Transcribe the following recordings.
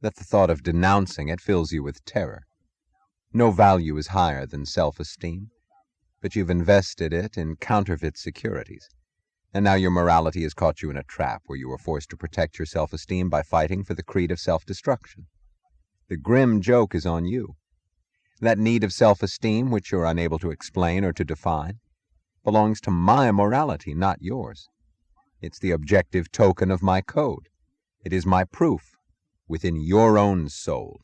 that the thought of denouncing it fills you with terror. No value is higher than self-esteem, but you've invested it in counterfeit securities, and now your morality has caught you in a trap where you are forced to protect your self-esteem by fighting for the creed of self-destruction. The grim joke is on you. That need of self-esteem, which you're unable to explain or to define, belongs to my morality, not yours. It's the objective token of my code. It is my proof within your own soul.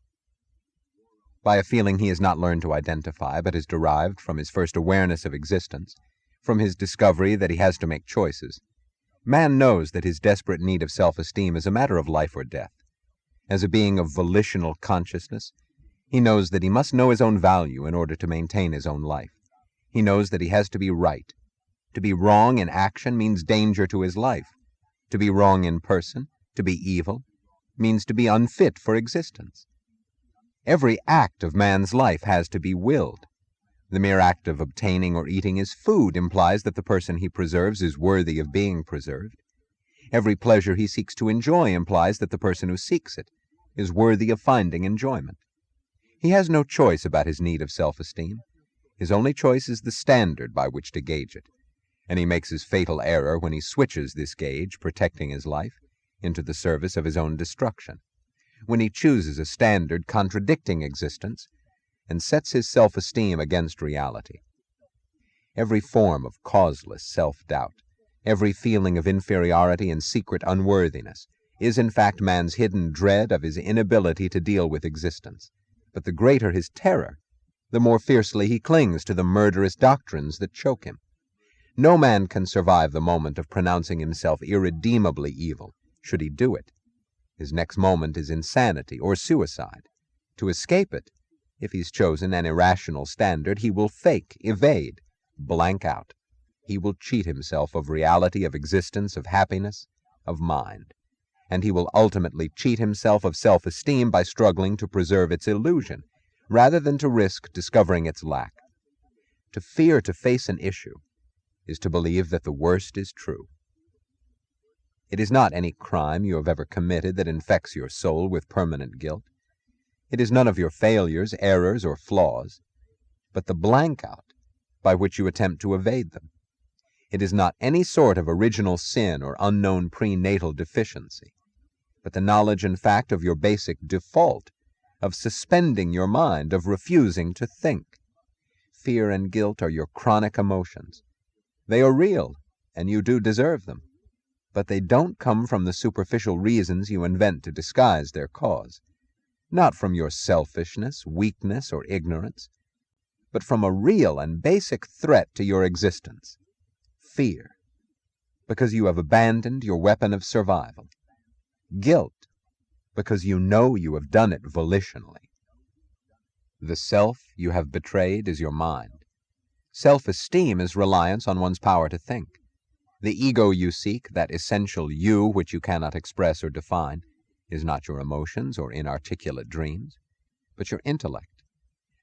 By a feeling he has not learned to identify, but has derived from his first awareness of existence, from his discovery that he has to make choices, man knows that his desperate need of self-esteem is a matter of life or death. As a being of volitional consciousness, he knows that he must know his own value in order to maintain his own life. He knows that he has to be right. To be wrong in action means danger to his life. To be wrong in person, to be evil, means to be unfit for existence. Every act of man's life has to be willed. The mere act of obtaining or eating his food implies that the person he preserves is worthy of being preserved. Every pleasure he seeks to enjoy implies that the person who seeks it is worthy of finding enjoyment. He has no choice about his need of self-esteem. His only choice is the standard by which to gauge it, and he makes his fatal error when he switches this gauge, protecting his life, into the service of his own destruction, when he chooses a standard contradicting existence and sets his self-esteem against reality. Every form of causeless self-doubt, every feeling of inferiority and secret unworthiness is in fact man's hidden dread of his inability to deal with existence. But the greater his terror, the more fiercely he clings to the murderous doctrines that choke him. No man can survive the moment of pronouncing himself irredeemably evil. Should he do it, his next moment is insanity or suicide. To escape it, if he's chosen an irrational standard, he will fake, evade, blank out. He will cheat himself of reality, of existence, of happiness, of mind. And he will ultimately cheat himself of self-esteem by struggling to preserve its illusion, rather than to risk discovering its lack. To fear to face an issue is to believe that the worst is true. It is not any crime you have ever committed that infects your soul with permanent guilt. It is none of your failures, errors, or flaws, but the blank out by which you attempt to evade them. It is not any sort of original sin or unknown prenatal deficiency, but the knowledge and fact of your basic default, of suspending your mind, of refusing to think. Fear and guilt are your chronic emotions. They are real, and you do deserve them, but they don't come from the superficial reasons you invent to disguise their cause, not from your selfishness, weakness, or ignorance, but from a real and basic threat to your existence, fear, because you have abandoned your weapon of survival. Guilt, because you know you have done it volitionally. The self you have betrayed is your mind. Self-esteem is reliance on one's power to think. The ego you seek, that essential you which you cannot express or define, is not your emotions or inarticulate dreams, but your intellect,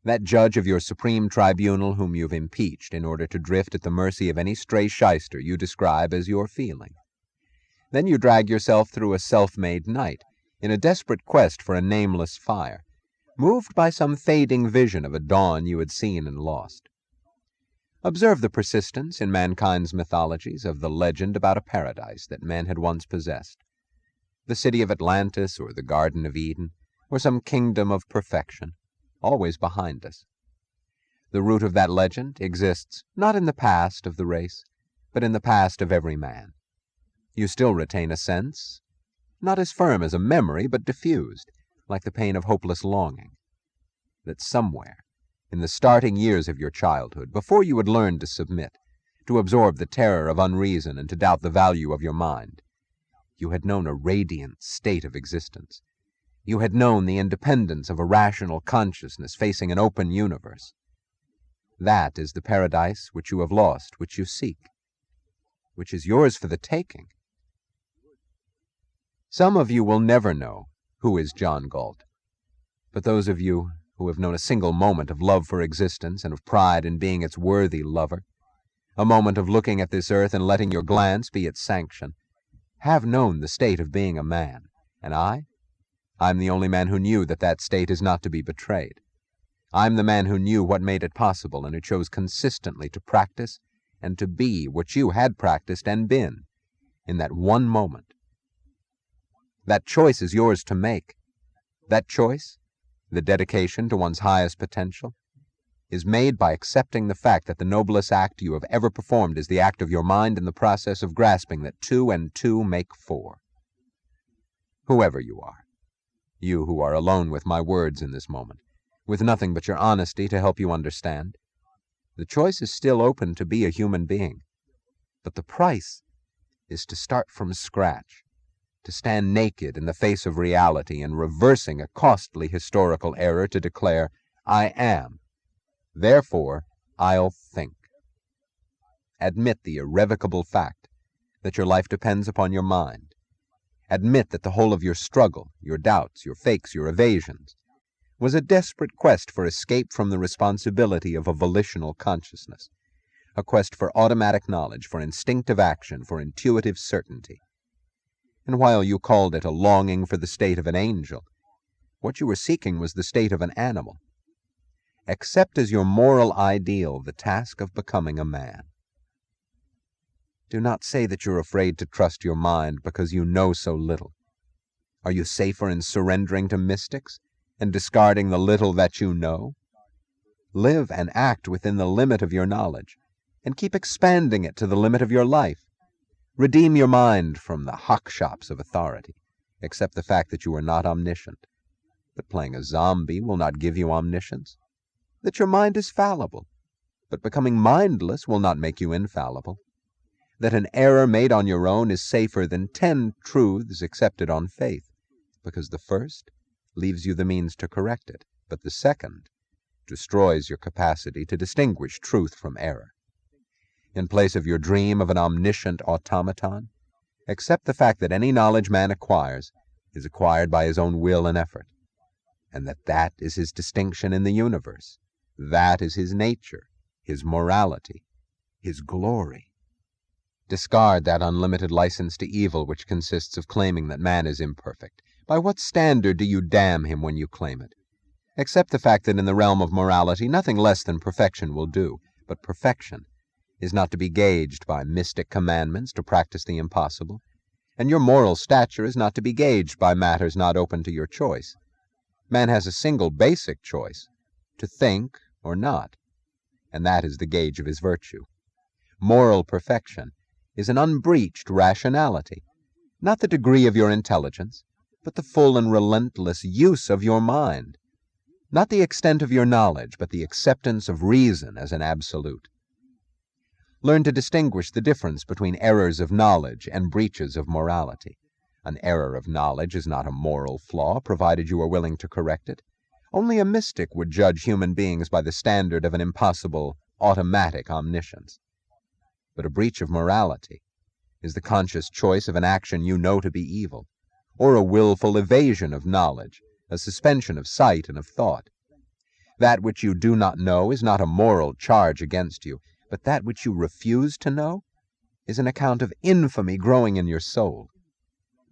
that judge of your supreme tribunal whom you've impeached in order to drift at the mercy of any stray shyster you describe as your feeling. Then you drag yourself through a self-made night, in a desperate quest for a nameless fire, moved by some fading vision of a dawn you had seen and lost. Observe the persistence in mankind's mythologies of the legend about a paradise that men had once possessed, the city of Atlantis or the Garden of Eden, or some kingdom of perfection, always behind us. The root of that legend exists not in the past of the race, but in the past of every man. You still retain a sense, not as firm as a memory, but diffused, like the pain of hopeless longing, that somewhere, in the starting years of your childhood, before you had learned to submit, to absorb the terror of unreason and to doubt the value of your mind, you had known a radiant state of existence. You had known the independence of a rational consciousness facing an open universe. That is the paradise which you have lost, which you seek, which is yours for the taking. Some of you will never know who is John Galt, but those of you who have known a single moment of love for existence and of pride in being its worthy lover, a moment of looking at this earth and letting your glance be its sanction, have known the state of being a man, and I I'm the only man who knew that that state is not to be betrayed. I'm the man who knew what made it possible and who chose consistently to practice and to be what you had practiced and been in that one moment. That choice is yours to make. That choice, the dedication to one's highest potential, is made by accepting the fact that the noblest act you have ever performed is the act of your mind in the process of grasping that 2 and 2 make 4. Whoever you are, you who are alone with my words in this moment, with nothing but your honesty to help you understand, the choice is still open to be a human being. But the price is to start from scratch, to stand naked in the face of reality and reversing a costly historical error to declare, I am. Therefore, I'll think. Admit the irrevocable fact that your life depends upon your mind. Admit that the whole of your struggle, your doubts, your fakes, your evasions, was a desperate quest for escape from the responsibility of a volitional consciousness, a quest for automatic knowledge, for instinctive action, for intuitive certainty. And while you called it a longing for the state of an angel, what you were seeking was the state of an animal. Accept as your moral ideal the task of becoming a man. Do not say that you're afraid to trust your mind because you know so little. Are you safer in surrendering to mystics and discarding the little that you know? Live and act within the limit of your knowledge, and keep expanding it to the limit of your life. Redeem your mind from the hock-shops of authority. Accept the fact that you are not omniscient. But playing a zombie will not give you omniscience. That your mind is fallible, but becoming mindless will not make you infallible. That an error made on your own is safer than 10 truths accepted on faith, because the first leaves you the means to correct it, but the second destroys your capacity to distinguish truth from error. In place of your dream of an omniscient automaton, accept the fact that any knowledge man acquires is acquired by his own will and effort, and that is his distinction in the universe. That is his nature, his morality, his glory. Discard that unlimited license to evil which consists of claiming that man is imperfect. By what standard do you damn him when you claim it? Accept the fact that in the realm of morality nothing less than perfection will do, but perfection is not to be gauged by mystic commandments to practice the impossible, and your moral stature is not to be gauged by matters not open to your choice. Man has a single basic choice, to think or not, and that is the gauge of his virtue. Moral perfection is an unbreached rationality, not the degree of your intelligence, but the full and relentless use of your mind, not the extent of your knowledge, but the acceptance of reason as an absolute. Learn to distinguish the difference between errors of knowledge and breaches of morality. An error of knowledge is not a moral flaw, provided you are willing to correct it. Only a mystic would judge human beings by the standard of an impossible, automatic omniscience. But a breach of morality is the conscious choice of an action you know to be evil, or a willful evasion of knowledge, a suspension of sight and of thought. That which you do not know is not a moral charge against you, but that which you refuse to know is an account of infamy growing in your soul.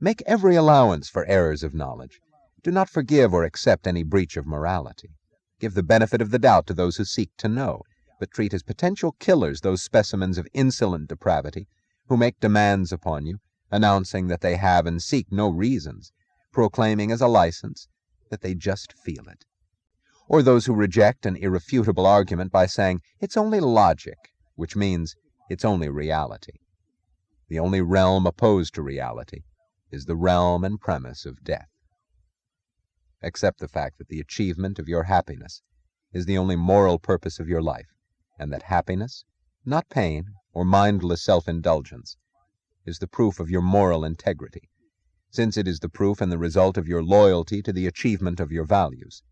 Make every allowance for errors of knowledge. Do not forgive or accept any breach of morality. Give the benefit of the doubt to those who seek to know, but treat as potential killers those specimens of insolent depravity who make demands upon you, announcing that they have and seek no reasons, proclaiming as a license that they just feel it. Or those who reject an irrefutable argument by saying, it's only logic, which means it's only reality. The only realm opposed to reality is the realm and premise of death. Accept the fact that the achievement of your happiness is the only moral purpose of your life, and that happiness, not pain or mindless self-indulgence, is the proof of your moral integrity, since it is the proof and the result of your loyalty to the achievement of your values.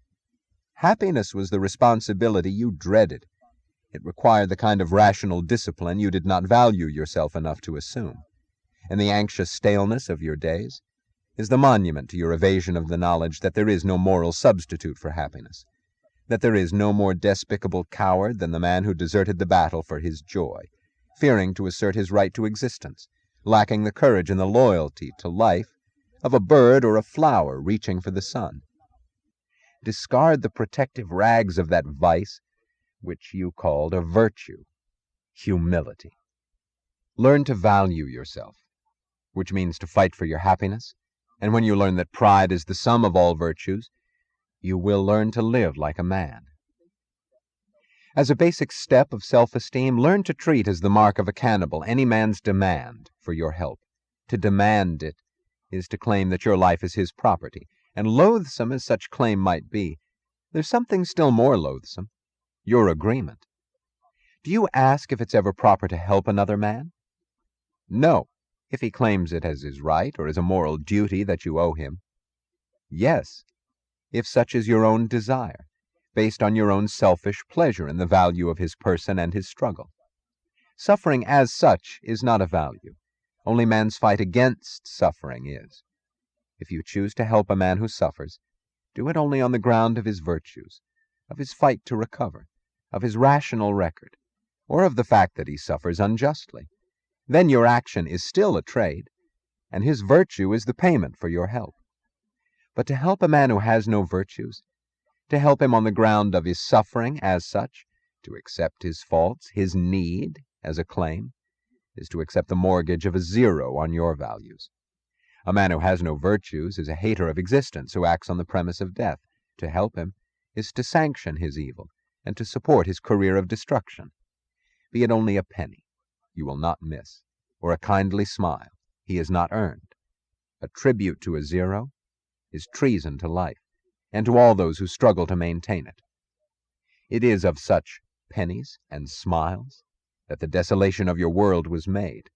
Happiness was the responsibility you dreaded. It required the kind of rational discipline you did not value yourself enough to assume. And the anxious staleness of your days is the monument to your evasion of the knowledge that there is no moral substitute for happiness, that there is no more despicable coward than the man who deserted the battle for his joy, fearing to assert his right to existence, lacking the courage and the loyalty to life of a bird or a flower reaching for the sun. Discard the protective rags of that vice which you called a virtue, humility. Learn to value yourself, which means to fight for your happiness, and when you learn that pride is the sum of all virtues, you will learn to live like a man. As a basic step of self-esteem, learn to treat as the mark of a cannibal any man's demand for your help. To demand it is to claim that your life is his property, and loathsome as such claim might be, there's something still more loathsome, your agreement. Do you ask if it's ever proper to help another man? No, if he claims it as his right or as a moral duty that you owe him. Yes, if such is your own desire, based on your own selfish pleasure in the value of his person and his struggle. Suffering as such is not a value. Only man's fight against suffering is. If you choose to help a man who suffers, do it only on the ground of his virtues, of his fight to recover, of his rational record, or of the fact that he suffers unjustly. Then your action is still a trade, and his virtue is the payment for your help. But to help a man who has no virtues, to help him on the ground of his suffering as such, to accept his faults, his need as a claim, is to accept the mortgage of a zero on your values. A man who has no virtues is a hater of existence who acts on the premise of death. To help him is to sanction his evil and to support his career of destruction. Be it only a penny, you will not miss, or a kindly smile, he has not earned. A tribute to a zero is treason to life, and to all those who struggle to maintain it. It is of such pennies and smiles that the desolation of your world was made.